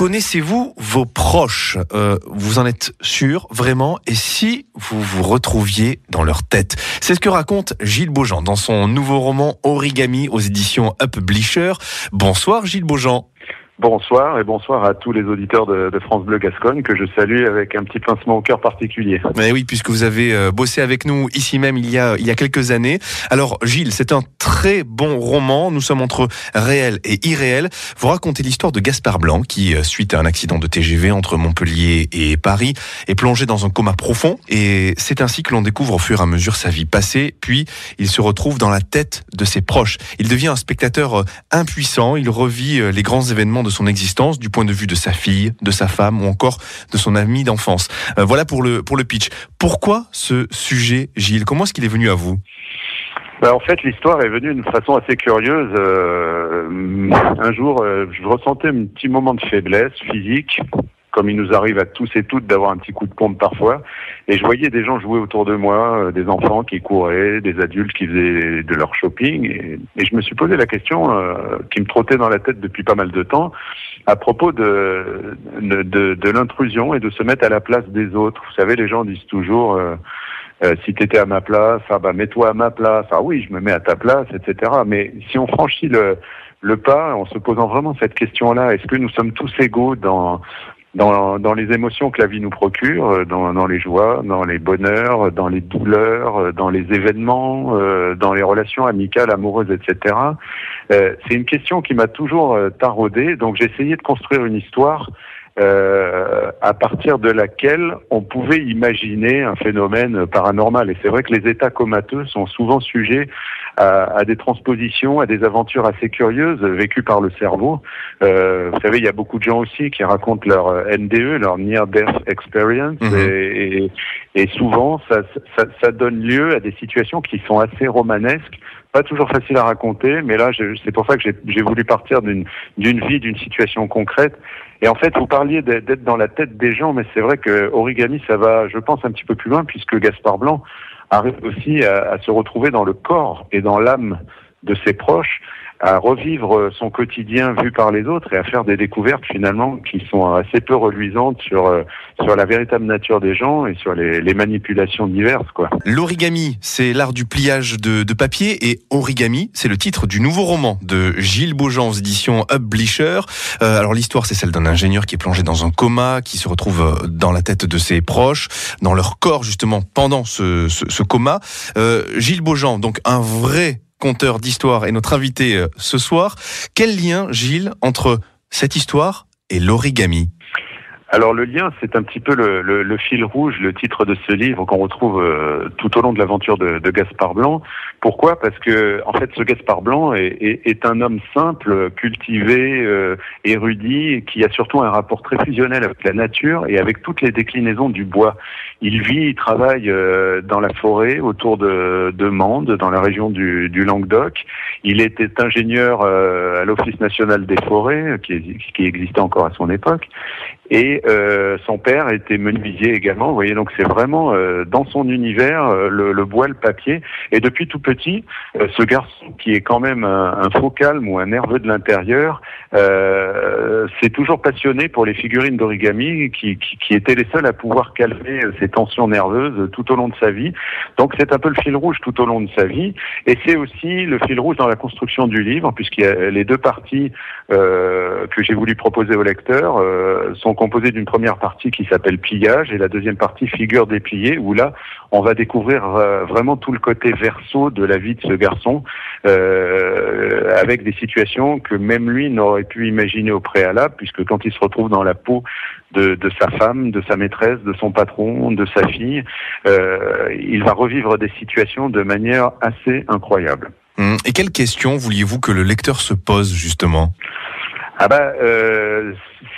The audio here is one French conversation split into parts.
Connaissez-vous vos proches ? Vous en êtes sûr, vraiment ? Et si vous vous retrouviez dans leur tête ? C'est ce que raconte Gilles Beaujean dans son nouveau roman Origami aux éditions Upblisher. Bonsoir Gilles Beaujean. Bonsoir et bonsoir à tous les auditeurs de France Bleu Gascogne que je salue avec un petit pincement au cœur particulier. Mais oui, puisque vous avez bossé avec nous ici même il y a quelques années. Alors Gilles, c'est un très bon roman. Nous sommes entre réel et irréel. Vous racontez l'histoire de Gaspard Blanc qui, suite à un accident de TGV entre Montpellier et Paris, est plongé dans un coma profond. Et c'est ainsi que l'on découvre au fur et à mesure sa vie passée. Puis il se retrouve dans la tête de ses proches. Il devient un spectateur impuissant. Il revit les grands événements de son existence, du point de vue de sa fille, de sa femme ou encore de son ami d'enfance. Voilà pour le pitch. Pourquoi ce sujet, Gilles ? Comment est-ce qu'il est venu à vous ? En fait, l'histoire est venue d'une façon assez curieuse. Un jour, je ressentais un petit moment de faiblesse physique, comme il nous arrive à tous et toutes d'avoir un petit coup de pompe parfois. Et je voyais des gens jouer autour de moi, des enfants qui couraient, des adultes qui faisaient de leur shopping. Et je me suis posé la question qui me trottait dans la tête depuis pas mal de temps, à propos de l'intrusion et de se mettre à la place des autres. Vous savez, les gens disent toujours... si tu étais à ma place, mets-toi à ma place. Ah oui, je me mets à ta place, etc. Mais si on franchit le pas, en se posant vraiment cette question-là, est-ce que nous sommes tous égaux dans les émotions que la vie nous procure, dans les joies, dans les bonheurs, dans les douleurs, dans les événements, dans les relations amicales, amoureuses, etc. C'est une question qui m'a toujours taraudé. Donc j'ai essayé de construire une histoire à partir de laquelle on pouvait imaginer un phénomène paranormal. Et c'est vrai que les états comateux sont souvent sujets à des transpositions, à des aventures assez curieuses vécues par le cerveau. Vous savez, il y a beaucoup de gens aussi qui racontent leur NDE, leur Near Death Experience, et souvent ça donne lieu à des situations qui sont assez romanesques, pas toujours faciles à raconter, mais là c'est pour ça que j'ai voulu partir d'une vie, d'une situation concrète. Et en fait, vous parliez d'être dans la tête des gens, mais c'est vrai que Origami, ça va, je pense, un petit peu plus loin, puisque Gaspard Blanc arrive aussi à se retrouver dans le corps et dans l'âme de ses proches, à revivre son quotidien vu par les autres et à faire des découvertes finalement qui sont assez peu reluisantes sur la véritable nature des gens et sur les manipulations diverses, quoi. L'origami, c'est l'art du pliage de papier, et Origami, c'est le titre du nouveau roman de Gilles Beaujean aux éditions Upblisher. Alors l'histoire, c'est celle d'un ingénieur qui est plongé dans un coma, qui se retrouve dans la tête de ses proches, dans leur corps justement pendant ce coma. Gilles Beaujean, donc un vrai conteur d'histoire, est notre invité ce soir. Quel lien, Gilles, entre cette histoire et l'origami ? Alors le lien, c'est un petit peu le fil rouge, le titre de ce livre qu'on retrouve tout au long de l'aventure de Gaspard Blanc. Pourquoi ? Parce que en fait, ce Gaspard Blanc est un homme simple, cultivé, érudit, qui a surtout un rapport très fusionnel avec la nature et avec toutes les déclinaisons du bois. Il vit, il travaille dans la forêt autour de Mende, dans la région du Languedoc. Il était ingénieur à l'Office national des forêts, qui existait encore à son époque. Et son père était menuisier également. Vous voyez, donc c'est vraiment dans son univers le bois, le papier. Et depuis tout petit, ce garçon qui est quand même un faux calme ou un nerveux de l'intérieur, s'est toujours passionné pour les figurines d'origami qui étaient les seules à pouvoir calmer ses tensions nerveuses tout au long de sa vie. Donc c'est un peu le fil rouge tout au long de sa vie. Et c'est aussi le fil rouge dans la construction du livre, puisqu'il y a les deux parties que j'ai voulu proposer au lecteur sont composées d'une première partie qui s'appelle pliage et la deuxième partie figure dépliée, où là on va découvrir vraiment tout le côté verso de la vie de ce garçon, avec des situations que même lui n'aurait pu imaginer au préalable, puisque quand il se retrouve dans la peau de sa femme, de sa maîtresse, de son patron, de sa fille, il va revivre des situations de manière assez incroyable. Et quelles questions vouliez-vous que le lecteur se pose justement ?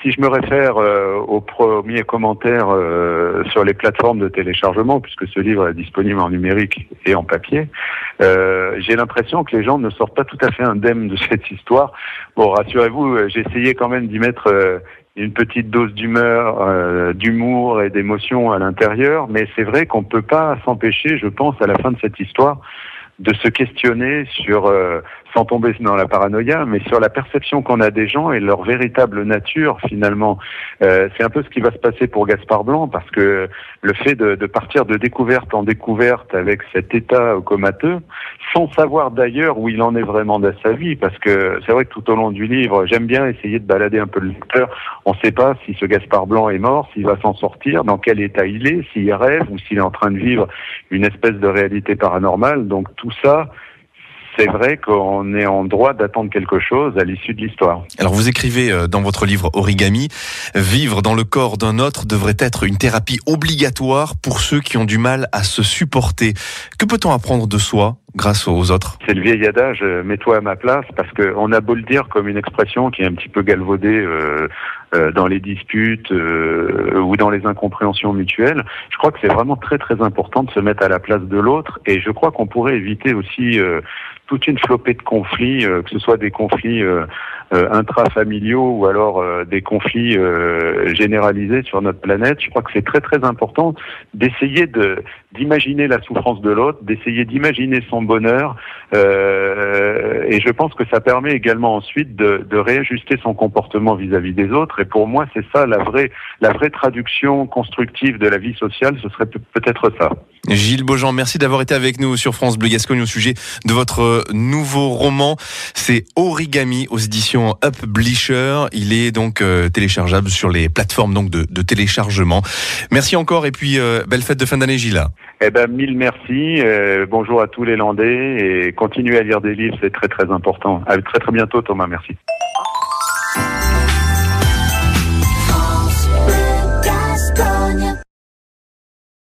Si je me réfère aux premiers commentaires sur les plateformes de téléchargement, puisque ce livre est disponible en numérique et en papier, j'ai l'impression que les gens ne sortent pas tout à fait indemnes de cette histoire. Bon, rassurez-vous, j'ai essayé quand même d'y mettre une petite dose d'humour et d'émotion à l'intérieur, mais c'est vrai qu'on ne peut pas s'empêcher, je pense, à la fin de cette histoire, de se questionner sur, sans tomber dans la paranoïa, mais sur la perception qu'on a des gens et leur véritable nature finalement. C'est un peu ce qui va se passer pour Gaspard Blanc, parce que le fait de partir de découverte en découverte avec cet état comateux, sans savoir d'ailleurs où il en est vraiment dans sa vie, parce que c'est vrai que tout au long du livre, j'aime bien essayer de balader un peu le lecteur. On ne sait pas si ce Gaspard Blanc est mort, s'il va s'en sortir, dans quel état il est, s'il rêve ou s'il est en train de vivre une espèce de réalité paranormale. Donc tout ça, c'est vrai qu'on est en droit d'attendre quelque chose à l'issue de l'histoire. Alors vous écrivez dans votre livre Origami, vivre dans le corps d'un autre devrait être une thérapie obligatoire pour ceux qui ont du mal à se supporter. Que peut-on apprendre de soi grâce aux autres? C'est le vieil adage, mets-toi à ma place, parce qu'on a beau le dire comme une expression qui est un petit peu galvaudée dans les disputes ou dans les incompréhensions mutuelles. Je crois que c'est vraiment très très important de se mettre à la place de l'autre, et je crois qu'on pourrait éviter aussi toute une flopée de conflits, que ce soit des conflits intrafamiliaux ou alors des conflits généralisés sur notre planète. Je crois que c'est très très important d'essayer d'imaginer la souffrance de l'autre, d'essayer d'imaginer son bonheur, et je pense que ça permet également ensuite de réajuster son comportement vis-à-vis des autres. Et pour moi, c'est ça la vraie traduction constructive de la vie sociale, ce serait peut-être ça. Gilles Beaujean, merci d'avoir été avec nous sur France Bleu Gascogne au sujet de votre nouveau roman. C'est Origami aux éditions Upblisher. Il est donc téléchargeable sur les plateformes donc de téléchargement. Merci encore et puis belle fête de fin d'année, Gilles. Eh ben, mille merci. Bonjour à tous les Landais et continuez à lire des livres, c'est très très important. À très très bientôt, Thomas. Merci.